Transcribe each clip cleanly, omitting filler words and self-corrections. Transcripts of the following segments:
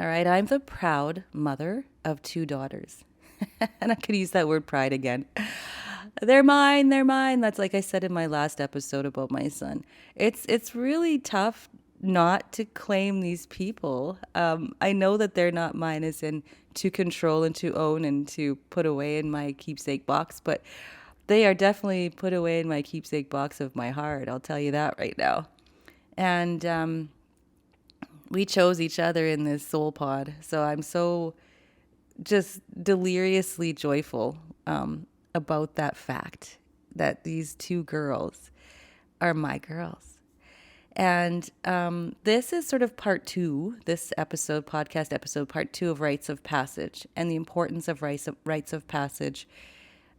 All right, I'm the proud mother of 2 daughters. And I could use that word pride again. They're mine, they're mine. That's like I said in my last episode about my son. It's really tough not to claim these people. I know that they're not mine as in to control and to own and to put away in my keepsake box, but they are definitely put away in my keepsake box of my heart. I'll tell you that right now. And we chose each other in this soul pod. So I'm so just deliriously joyful about that fact that these 2 girls are my girls. And this is sort of part 2, this episode, podcast episode, part 2 of Rites of Passage and the importance of rites of passage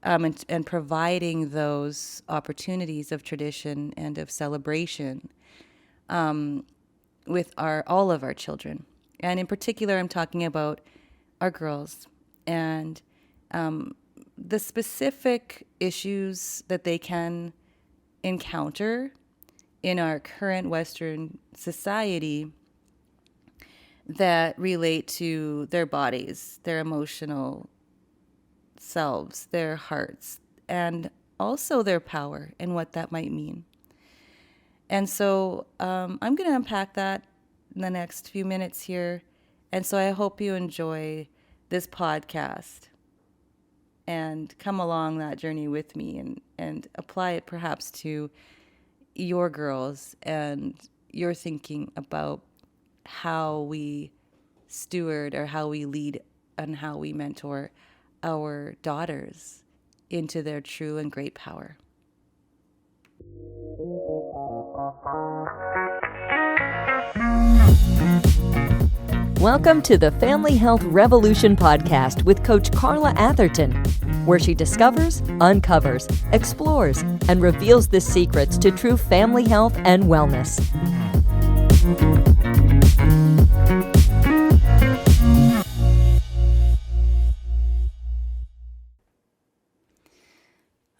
and providing those opportunities of tradition and of celebration with all of our children. And in particular, I'm talking about our girls and the specific issues that they can encounter in our current Western society that relate to their bodies, their emotional selves, their hearts, and also their power and what that might mean. And so I'm going to unpack that in the next few minutes here. And so I hope you enjoy this podcast and come along that journey with me and apply it perhaps to your girls and your thinking about how we steward or how we lead and how we mentor our daughters into their true and great power. Welcome to the Family Health Revolution podcast with Coach Carla Atherton, where she discovers, uncovers, explores, and reveals the secrets to true family health and wellness.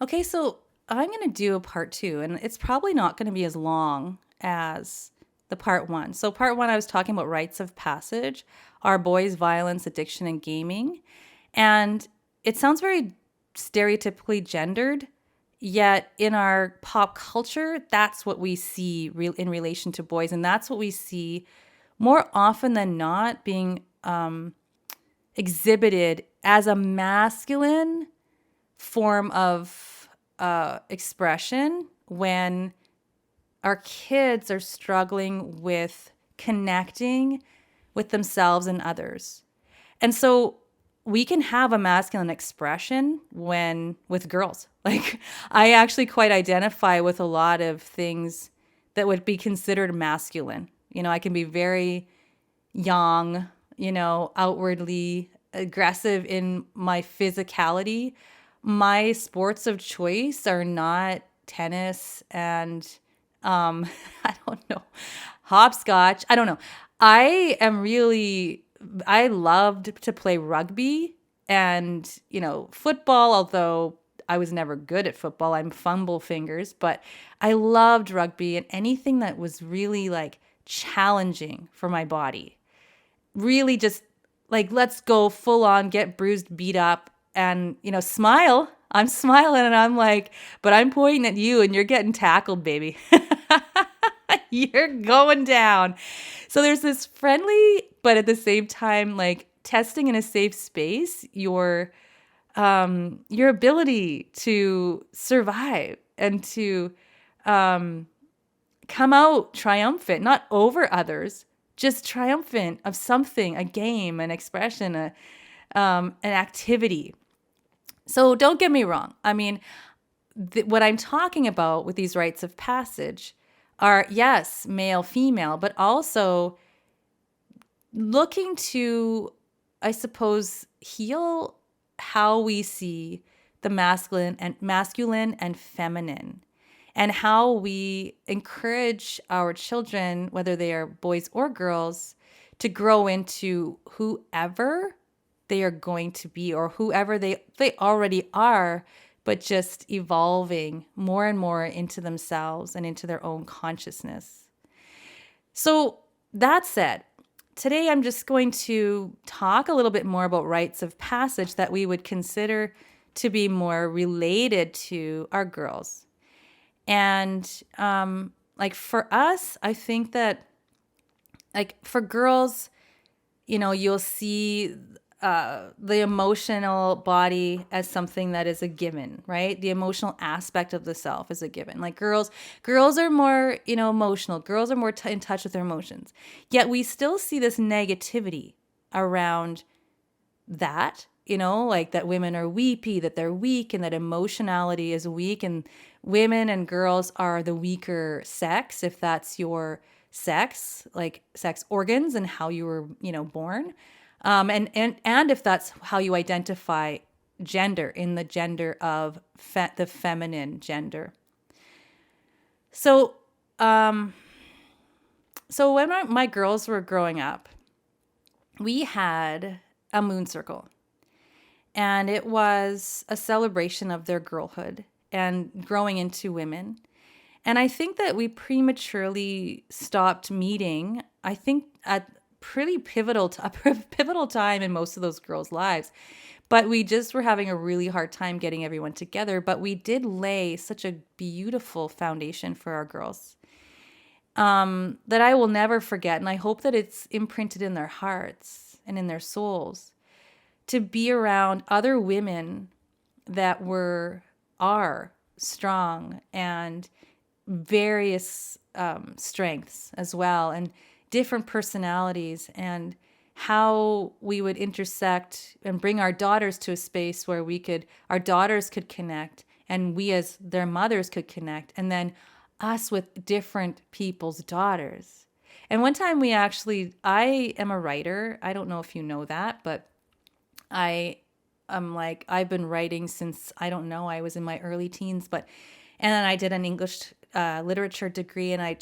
Okay, so I'm going to do a part 2, and it's probably not going to be as long as the part 1. So part 1, I was talking about rites of passage, our boys' violence, addiction, and gaming. And it sounds very stereotypically gendered, yet in our pop culture, that's what we see in relation to boys. And that's what we see more often than not being exhibited as a masculine form of expression when our kids are struggling with connecting with themselves and others. And so we can have a masculine expression with girls. Like, I actually quite identify with a lot of things that would be considered masculine. You know, I can be very young, outwardly aggressive in my physicality. My sports of choice are not tennis and I don't know, hopscotch. I don't know. I loved to play rugby and, football, although I was never good at football. I'm fumble fingers, but I loved rugby and anything that was really like challenging for my body. Really just like, let's go full on, get bruised, beat up and, smile. I'm smiling and I'm like, but I'm pointing at you and you're getting tackled, baby. You're going down. So there's this friendly, but at the same time, like testing in a safe space, your ability to survive and to come out triumphant, not over others, just triumphant of something, a game, an expression, an activity. So don't get me wrong. I mean, what I'm talking about with these rites of passage are, yes, male, female, but also looking to, I suppose, heal how we see the masculine and feminine, and how we encourage our children, whether they are boys or girls, to grow into whoever they are going to be or whoever they already are, but just evolving more and more into themselves and into their own consciousness. So that said, today I'm just going to talk a little bit more about rites of passage that we would consider to be more related to our girls. And like for us, I think that like for girls, you'll see the emotional body as something that is a given, right? The emotional aspect of the self is a given. Like girls are more, emotional. Girls are more in touch with their emotions. Yet we still see this negativity around that, like that women are weepy, that they're weak, and that emotionality is weak, and women and girls are the weaker sex, if that's your sex, like sex organs and how you were, born. And if that's how you identify gender, in the gender of the feminine gender. So, so when my girls were growing up, we had a moon circle, and it was a celebration of their girlhood and growing into women. And I think that we prematurely stopped meeting, I think at pretty pivotal time in most of those girls' lives. But we just were having a really hard time getting everyone together. But we did lay such a beautiful foundation for our girls that I will never forget. And I hope that it's imprinted in their hearts and in their souls to be around other women that are strong and various strengths as well, and different personalities, and how we would intersect and bring our daughters to a space where our daughters could connect, and we as their mothers could connect, and then us with different people's daughters. And one time I am a writer. I don't know if you know that, but I've been writing since, I don't know, I was in my early teens, and then I did an English literature degree, and I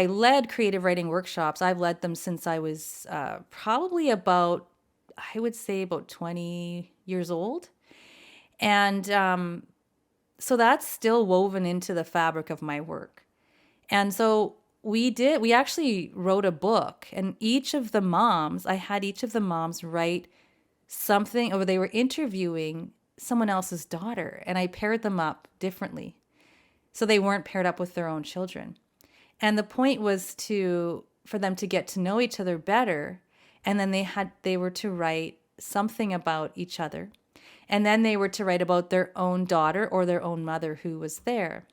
led creative writing workshops. I've led them since I was probably about 20 years old. And so that's still woven into the fabric of my work. And so we actually wrote a book, and I had each of the moms write something, or they were interviewing someone else's daughter, and I paired them up differently, so they weren't paired up with their own children. And the point was for them to get to know each other better, and then they were to write something about each other, and then they were to write about their own daughter or their own mother who was there.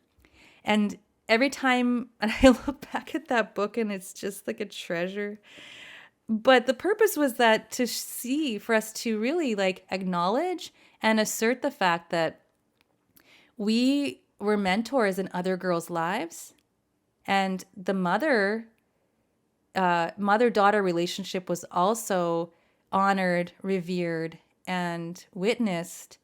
And every time, and I look back at that book, and it's just like a treasure. But the purpose was for us to really like acknowledge and assert the fact that we were mentors in other girls' lives, and the mother-daughter relationship was also honored, revered, and witnessed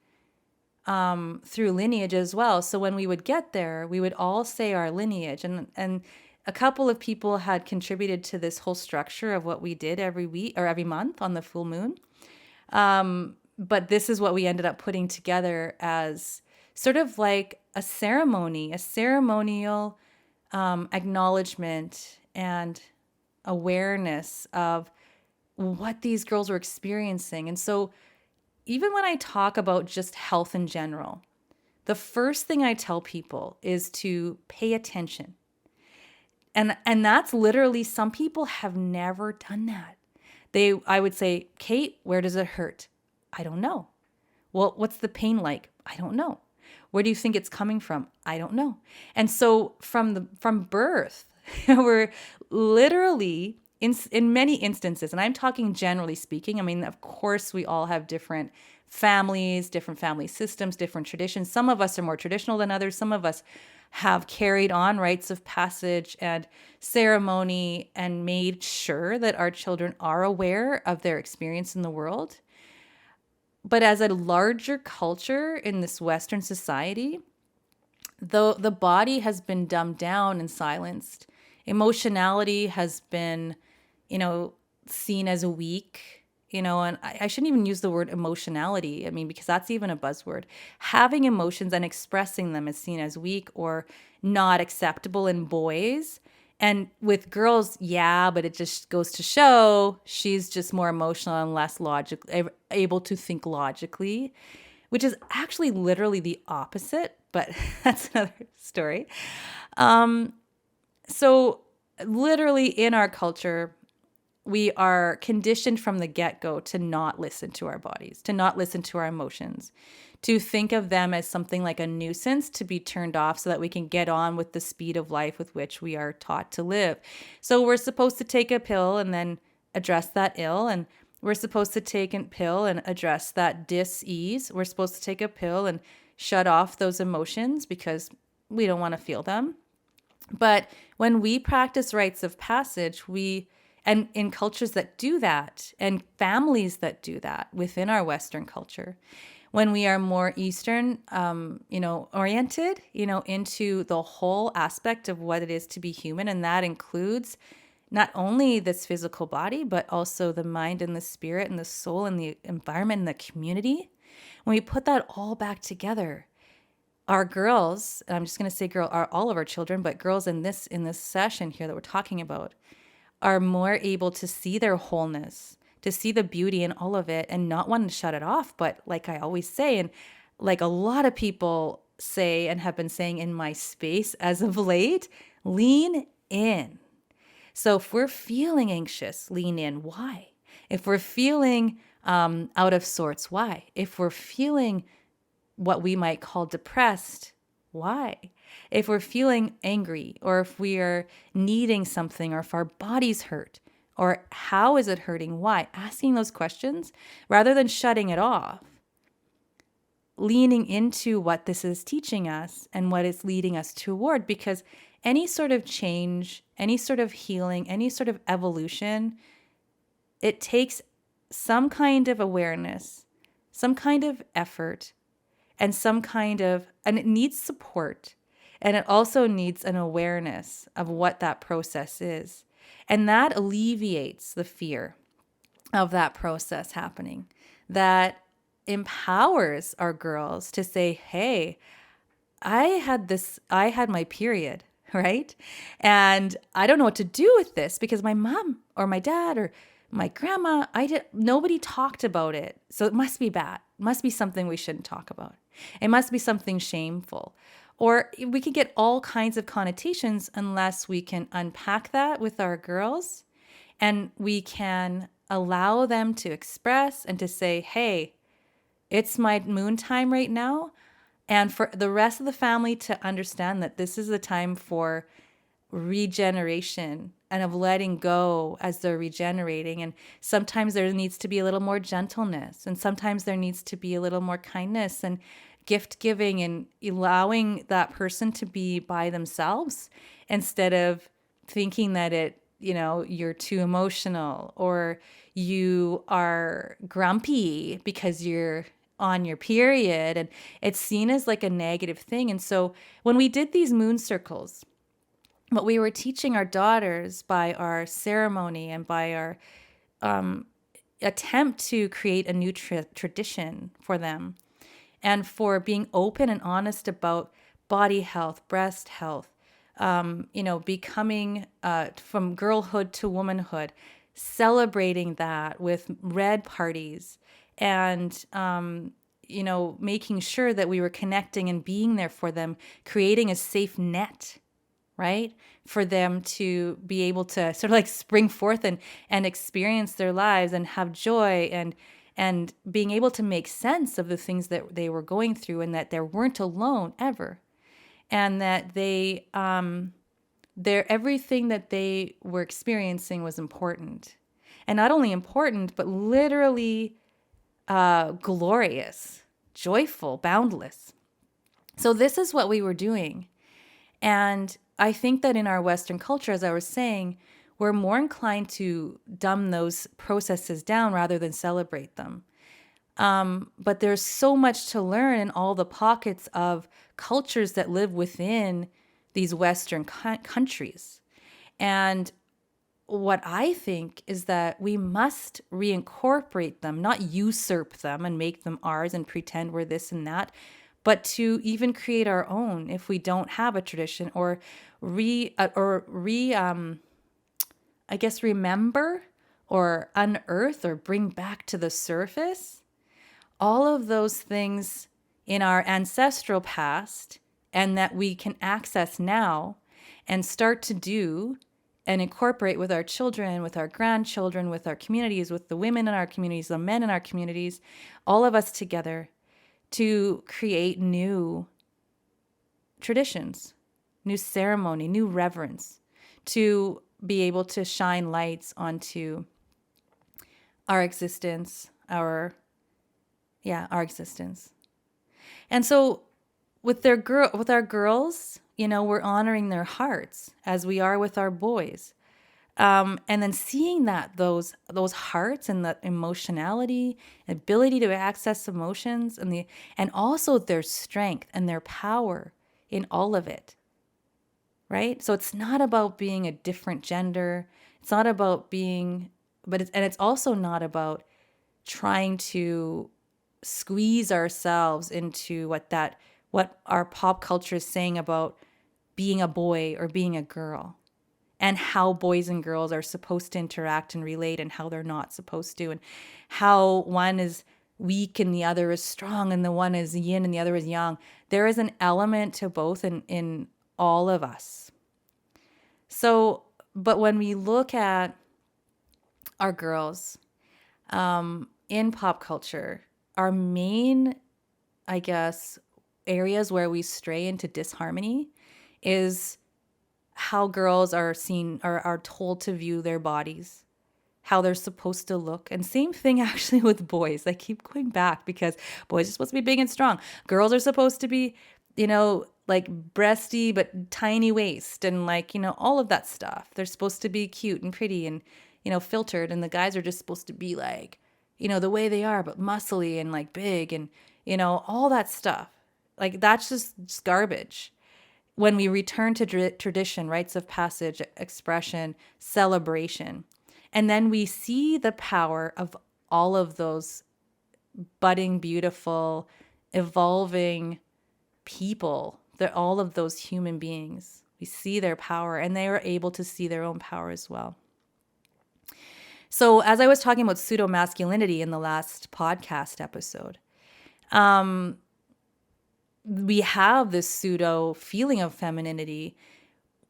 through lineage as well. So when we would get there, we would all say our lineage, and a couple of people had contributed to this whole structure of what we did every week or every month on the full moon. But this is what we ended up putting together as sort of like a ceremonial acknowledgement and awareness of what these girls were experiencing. And so even when I talk about just health in general, the first thing I tell people is to pay attention. And that's literally, some people have never done that. I would say, Kate, where does it hurt? I don't know. Well, what's the pain like? I don't know. Where do you think it's coming from? I don't know. And so from birth, we're literally in many instances, and I'm talking generally speaking, I mean, of course, we all have different families, different family systems, different traditions. Some of us are more traditional than others. Some of us have carried on rites of passage and ceremony and made sure that our children are aware of their experience in the world. But as a larger culture in this Western society, the body has been dumbed down and silenced. Emotionality has been, seen as weak. And I shouldn't even use the word emotionality. I mean, because that's even a buzzword. Having emotions and expressing them is seen as weak or not acceptable in boys. And with girls, yeah, but it just goes to show she's just more emotional and less able to think logically, which is actually literally the opposite, but that's another story. So literally in our culture, we are conditioned from the get-go to not listen to our bodies, to not listen to our emotions, to think of them as something like a nuisance to be turned off so that we can get on with the speed of life with which we are taught to live. So we're supposed to take a pill and then address that ill, and we're supposed to take a pill and address that dis-ease. We're supposed to take a pill and shut off those emotions because we don't want to feel them. But when we practice rites of passage, and in cultures that do that, and families that do that within our Western culture, when we are more Eastern, oriented, into the whole aspect of what it is to be human, and that includes not only this physical body, but also the mind and the spirit and the soul and the environment and the community. When we put that all back together, our girls, and I'm just going to say all of our children, but girls in this session here that we're talking about, are more able to see their wholeness, to see the beauty in all of it and not want to shut it off. But like I always say, and like a lot of people say and have been saying in my space as of late, lean in. So if we're feeling anxious, lean in. Why? If we're feeling out of sorts, why? If we're feeling what we might call depressed, why? If we're feeling angry, or if we are needing something, or if our body's hurt, or how is it hurting, why? Asking those questions rather than shutting it off. Leaning into what this is teaching us and what it's leading us toward, because any sort of change, any sort of healing, any sort of evolution, it takes some kind of awareness, some kind of effort, and and it needs support. And it also needs an awareness of what that process is. And that alleviates the fear of that process happening. That empowers our girls to say, hey, I had my period, right? And I don't know what to do with this because my mom or my dad or my grandma, nobody talked about it. So it must be bad. It must be something we shouldn't talk about. It must be something shameful. Or we can get all kinds of connotations unless we can unpack that with our girls and we can allow them to express and to say, hey, it's my moon time right now. And for the rest of the family to understand that this is a time for regeneration and of letting go as they're regenerating. And sometimes there needs to be a little more gentleness, and sometimes there needs to be a little more kindness and gift giving, and allowing that person to be by themselves instead of thinking that you're too emotional or you are grumpy because you're on your period, and it's seen as like a negative thing. And so when we did these moon circles, what we were teaching our daughters by our ceremony and by our attempt to create a new tradition for them, and for being open and honest about body health, breast health, becoming from girlhood to womanhood, celebrating that with red parties, and making sure that we were connecting and being there for them, creating a safe net, right? For them to be able to sort of like spring forth and experience their lives and have joy and being able to make sense of the things that they were going through, and that they weren't alone ever. And that everything that they were experiencing was important. And not only important, but literally glorious, joyful, boundless. So this is what we were doing. And I think that in our Western culture, as I was saying, we're more inclined to dumb those processes down rather than celebrate them. But there's so much to learn in all the pockets of cultures that live within these Western countries. And what I think is that we must reincorporate them, not usurp them and make them ours and pretend we're this and that, but to even create our own if we don't have a tradition, or remember or unearth or bring back to the surface all of those things in our ancestral past and that we can access now and start to do and incorporate with our children, with our grandchildren, with our communities, with the women in our communities, the men in our communities, all of us together to create new traditions, new ceremony, new reverence, to be able to shine lights onto our existence, our existence. And so with our girls, we're honoring their hearts as we are with our boys. And then seeing that those hearts and that emotionality, ability to access emotions, and also their strength and their power in all of it, right? So it's not about being a different gender. It's not about being, it's also not about trying to squeeze ourselves into what our pop culture is saying about being a boy or being a girl, and how boys and girls are supposed to interact and relate and how they're not supposed to, and how one is weak and the other is strong, and the one is yin and the other is yang. There is an element to both in all of us. So, but when we look at our girls in pop culture, our main, areas where we stray into disharmony is how girls are seen, are told to view their bodies, how they're supposed to look. And same thing actually with boys. I keep going back because boys are supposed to be big and strong. Girls are supposed to be, breasty but tiny waist and all of that stuff. They're supposed to be cute and pretty and, filtered. And the guys are just supposed to be the way they are, but muscly and big and, all that stuff. That's just garbage. When we return to tradition, rites of passage, expression, celebration, and then we see the power of all of those budding, beautiful, evolving people, all of those human beings. We see their power, and they are able to see their own power as well. So as I was talking about pseudo-masculinity in the last podcast episode, we have this pseudo feeling of femininity.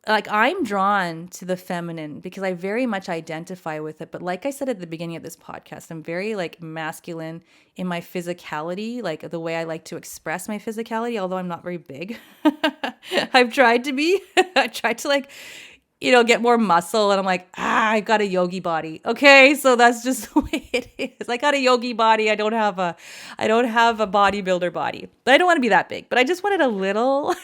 I'm drawn to the feminine because I very much identify with it. But like I said at the beginning of this podcast, I'm very masculine in my physicality, the way I like to express my physicality, although I'm not very big. I've tried to be. I tried to get more muscle, and I'm I got a yogi body. Okay, so that's just the way it is. I got a yogi body. I don't have a bodybuilder body. But I don't want to be that big. But I just wanted a little.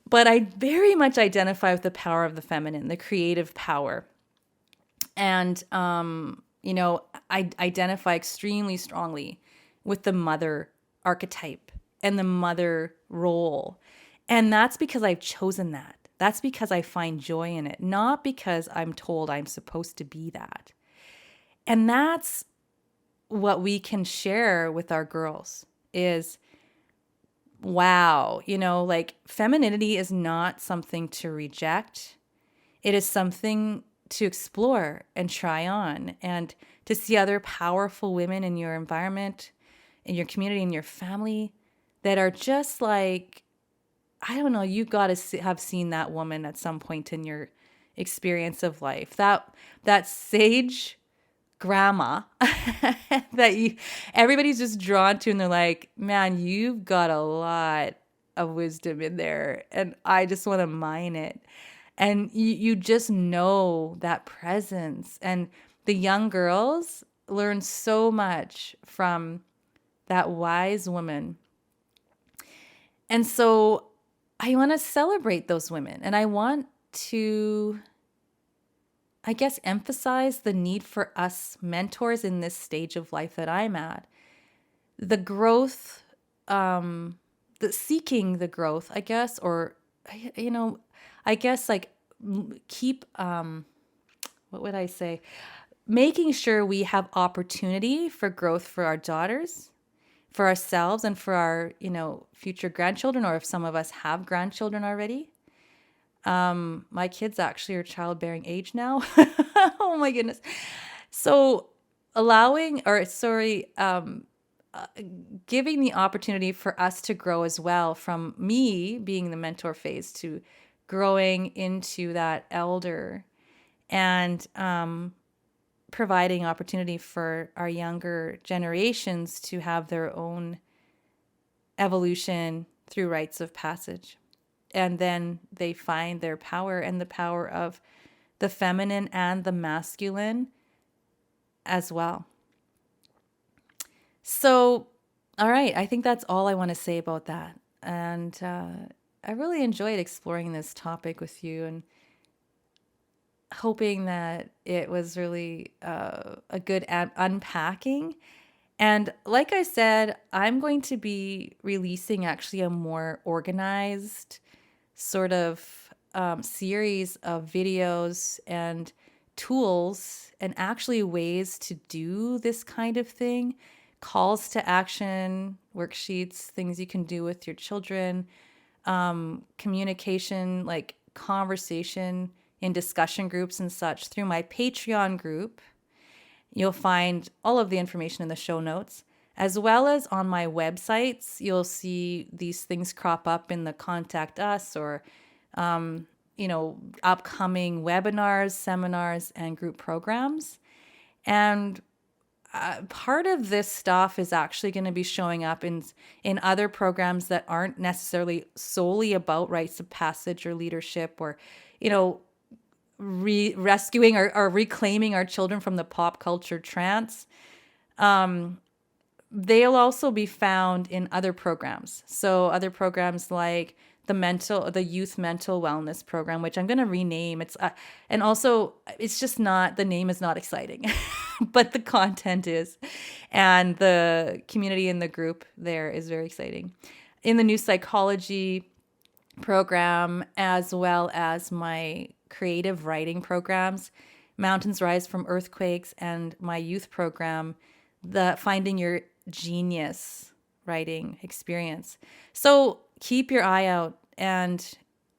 But I very much identify with the power of the feminine, the creative power. And I identify extremely strongly with the mother archetype and the mother role. And that's because I've chosen that. That's because I find joy in it, not because I'm told I'm supposed to be that. And that's what we can share with our girls is, wow, femininity is not something to reject. It is something to explore and try on, and to see other powerful women in your environment, in your community, in your family that are just I don't know, you got to have seen that woman at some point in your experience of life. That sage grandma that everybody's just drawn to, and they're man, you've got a lot of wisdom in there, and I just want to mine it. And you just know that presence. And the young girls learn so much from that wise woman. And so I want to celebrate those women, and I want to, emphasize the need for us mentors in this stage of life that I'm at. The growth, seeking the growth, or, keep, what would I say? Making sure we have opportunity for growth for our daughters, for ourselves and for our, future grandchildren, or if some of us have grandchildren already. My kids actually are childbearing age now. Oh my goodness. So giving the opportunity for us to grow as well, from me being the mentor phase to growing into that elder, and providing opportunity for our younger generations to have their own evolution through rites of passage. And then they find their power and the power of the feminine and the masculine as well. So, all right, I think that's all I want to say about that. And I really enjoyed exploring this topic with you, and hoping that it was really a good unpacking. And like I said, I'm going to be releasing actually a more organized sort of series of videos and tools, and actually ways to do this kind of thing, calls to action, worksheets, things you can do with your children, communication, like conversation in discussion groups and such, through my Patreon group. You'll find all of the information in the show notes, as well as on my websites. You'll see these things crop up in the Contact Us, or, upcoming webinars, seminars, and group programs. And part of this stuff is actually going to be showing up in other programs that aren't necessarily solely about rites of passage or leadership, or, rescuing or reclaiming our children from the pop culture trance. They'll also be found in other programs. So other programs like the youth mental wellness program, which I'm going to rename. And also it's just not, the name is not exciting, but the content is, and the community in the group there is very exciting. In the new psychology program, as well as my creative writing programs, Mountains Rise from Earthquakes, and my youth program, the Finding Your Genius writing experience. So keep your eye out, and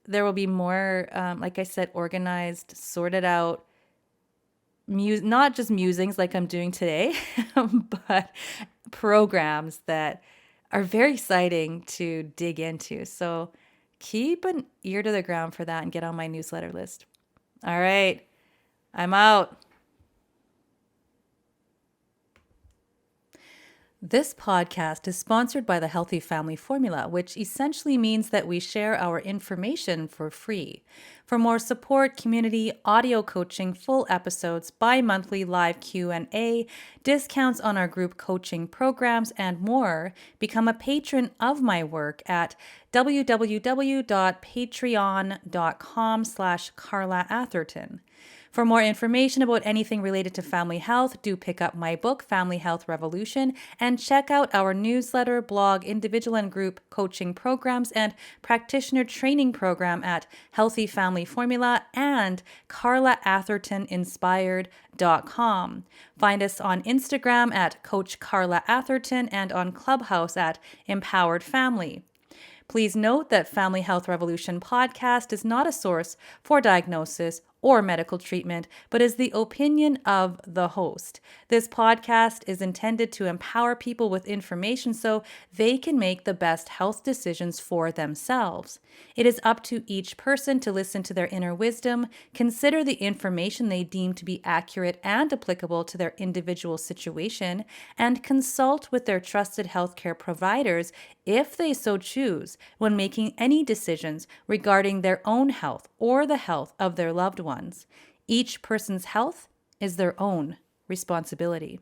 there will be more, like I said, organized, sorted out, not just musings like I'm doing today, but programs that are very exciting to dig into. So keep an ear to the ground for that and get on my newsletter list. All right, I'm out. This podcast is sponsored by the Healthy Family Formula, which essentially means that we share our information for free. For more support, community, audio coaching, full episodes, bi-monthly live Q&A, discounts on our group coaching programs, and more, become a patron of my work at www.patreon.com/Carla Atherton. For more information about anything related to family health, do pick up my book, Family Health Revolution, and check out our newsletter, blog, individual and group coaching programs, and practitioner training program at Healthy Family Formula and CarlaAthertonInspired.com. Find us on Instagram at Coach Carla Atherton and on Clubhouse at Empowered Family. Please note that Family Health Revolution podcast is not a source for diagnosis or medical treatment, but is the opinion of the host. This podcast is intended to empower people with information so they can make the best health decisions for themselves. It is up to each person to listen to their inner wisdom, consider the information they deem to be accurate and applicable to their individual situation, and consult with their trusted healthcare providers if they so choose when making any decisions regarding their own health or the health of their loved ones. Each person's health is their own responsibility.